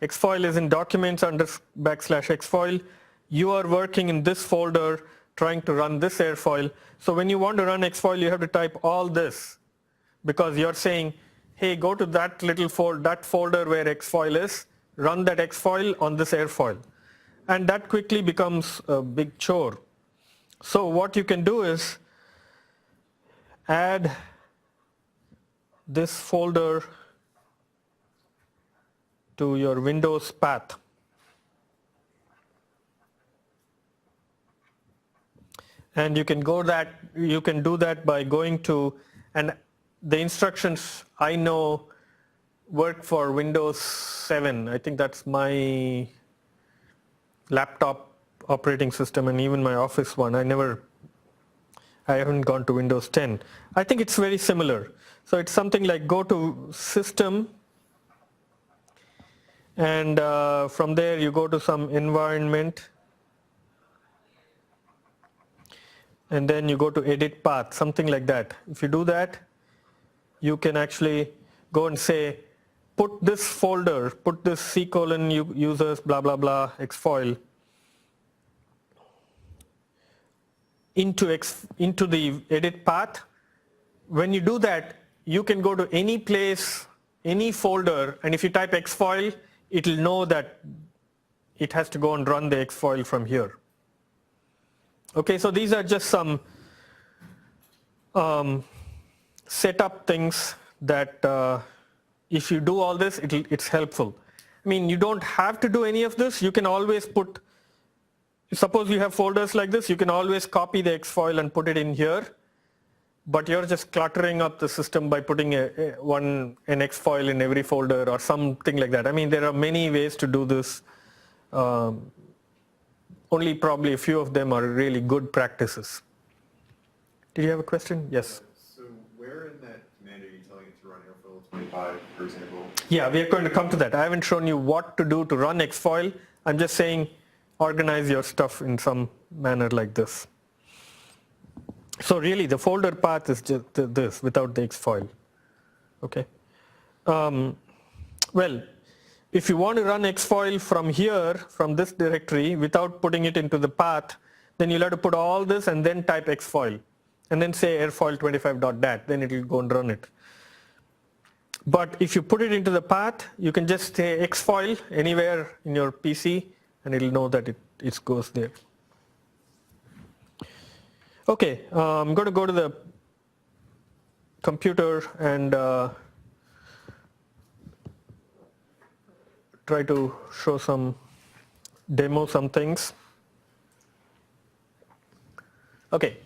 Xfoil is in documents under /Xfoil, you are working in this folder trying to run this airfoil. So when you want to run Xfoil, you have to type all this because you're saying, hey, go to that little folder where Xfoil is, run that Xfoil on this airfoil. and that quickly becomes a big chore. So what you can do is add this folder to your Windows path. And you can do that by going to, and the instructions I know work for Windows 7. I think that's my laptop operating system and even my office one. I haven't gone to Windows 10. I think it's very similar. So it's something like go to System, and from there you go to some environment, and then you go to Edit Path, something like that. If you do that, you can actually go and say, put this folder, put this C:users blah blah blah xfoil into the edit path. When you do that, you can go to any place, any folder, and if you type xfoil, it'll know that it has to go and run the xfoil from here. Okay, so these are just some setup things that if you do all this, it's helpful. I mean, you don't have to do any of this. You can always put, suppose you have folders like this, you can always copy the xfoil and put it in here, but you're just cluttering up the system by putting an xfoil in every folder or something like that. I mean, there are many ways to do this. Only probably a few of them are really good practices. Did you have a question? Yes. So where in that command are you telling it to run airfoil 25, for example? Yeah, we are going to come to that. I haven't shown you what to do to run xfoil. I'm just saying organize your stuff in some manner like this. So really the folder path is just this without the xfoil. Okay. Well, if you want to run xfoil from here, from this directory, without putting it into the path, then you'll have to put all this and then type xfoil, and then say airfoil25.dat, then it will go and run it. But if you put it into the path, you can just say xfoil anywhere in your PC, and it'll know that it goes there. Okay, I'm going to go to the computer and try to show demo some things. Okay,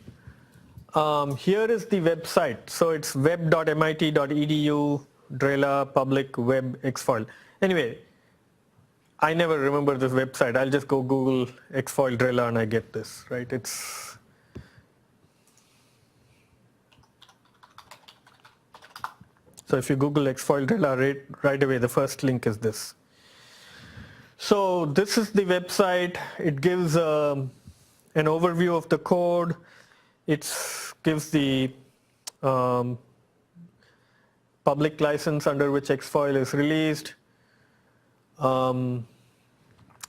here is the website. So it's web.mit.edu, Drela, public web xfoil. Anyway, I never remember this website. I'll just go Google xfoil Drela and I get this, right? So if you Google xfoil Drela right away, the first link is this. So this is the website. It gives an overview of the code. It gives the public license under which xfoil is released.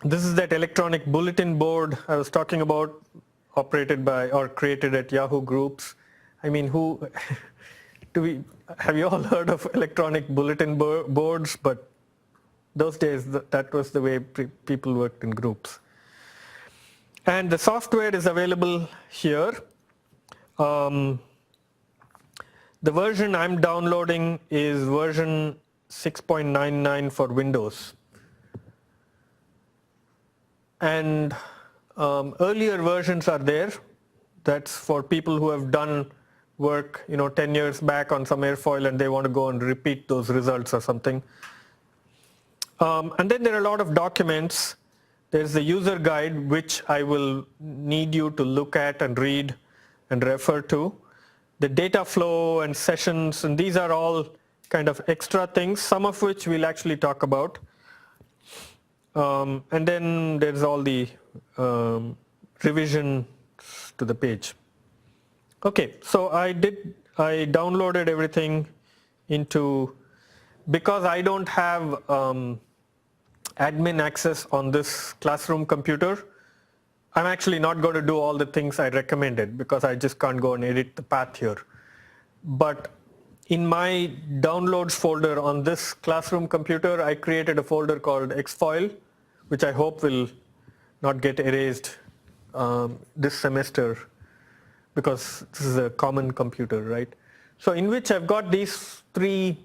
This is that electronic bulletin board I was talking about, operated by or created at Yahoo Groups. I mean, have you all heard of electronic bulletin boards? But those days, that was the way people worked in groups. And the software is available here. The version I'm downloading is version 6.99 for Windows. And earlier versions are there. That's for people who have done work 10 years back on some airfoil and they want to go and repeat those results or something. And then there are a lot of documents. There's the user guide, which I will need you to look at and read and refer to. The data flow and sessions, and these are all kind of extra things, some of which we'll actually talk about. And then there's all the revisions to the page. Okay, so I downloaded everything because I don't have admin access on this classroom computer, I'm actually not going to do all the things I recommended because I just can't go and edit the path here. But in my downloads folder on this classroom computer, I created a folder called xfoil, which I hope will not get erased this semester, because this is a common computer, right? So in which I've got these three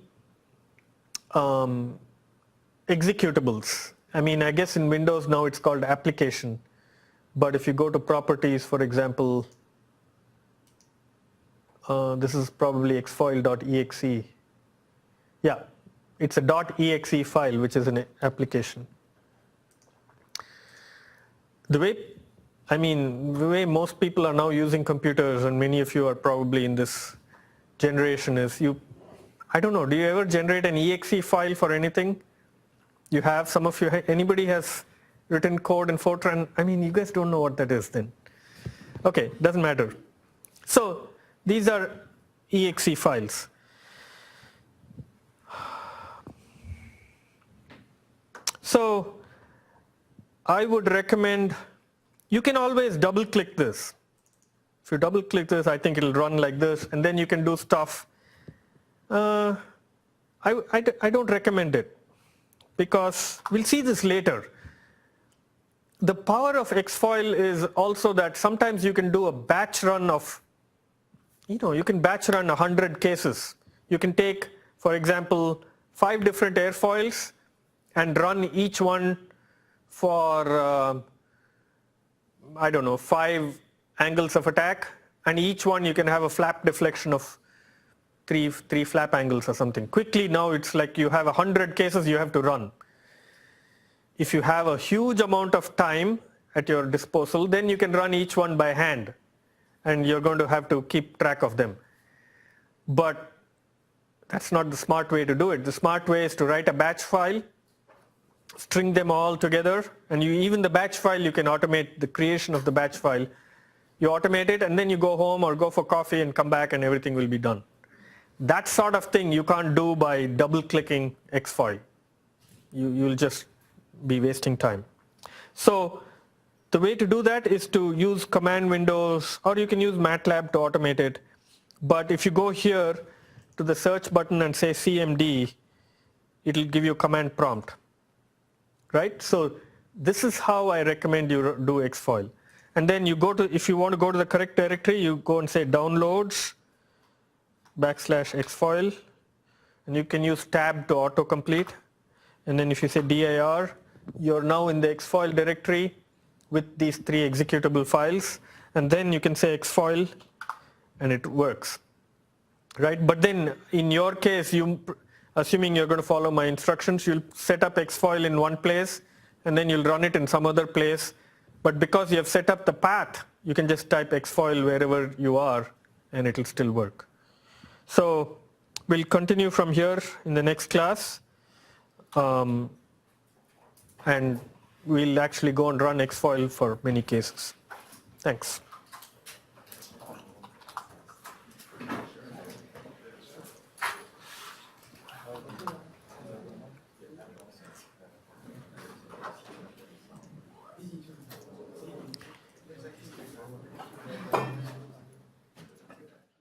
executables. I mean, I guess in Windows now it's called application, but if you go to properties, for example, this is probably xfoil.exe. Yeah, it's a .exe file, which is an application. The way most people are now using computers, and many of you are probably in this generation, is I don't know, do you ever generate an exe file for anything? You have, some of you, anybody has written code in Fortran? I mean, you guys don't know what that is then. Okay, doesn't matter. So these are exe files. So I would recommend, you can always double click this. If you double click this, I think it'll run like this, and then you can do stuff. I don't recommend it, because we'll see this later. The power of xfoil is also that sometimes you can do a batch run of, you can batch run 100 cases. You can take, for example, 5 different airfoils and run each one for, 5 angles of attack, and each one you can have a flap deflection of three flap angles or something. Quickly now it's like you have 100 cases you have to run. If you have a huge amount of time at your disposal, then you can run each one by hand, and you're going to have to keep track of them. But that's not the smart way to do it. The smart way is to write a batch file, string them all together, and even the batch file, you can automate the creation of the batch file. You automate it, and then you go home or go for coffee and come back, and everything will be done. That sort of thing you can't do by double clicking xfoil. You'll just be wasting time. So the way to do that is to use command windows, or you can use MATLAB to automate it. But if you go here to the search button and say CMD, it'll give you command prompt, right? So this is how I recommend you do xfoil. And then you go to, if you want to go to the correct directory, you go and say downloads /xfoil, and you can use tab to autocomplete. And then if you say dir, you're now in the xfoil directory with these 3 executable files, and then you can say xfoil and it works, right? But then in your case, assuming you're going to follow my instructions, you'll set up xfoil in one place and then you'll run it in some other place. But because you have set up the path, you can just type xfoil wherever you are and it'll still work. So we'll continue from here in the next class. And we'll actually go and run xfoil for many cases. Thanks.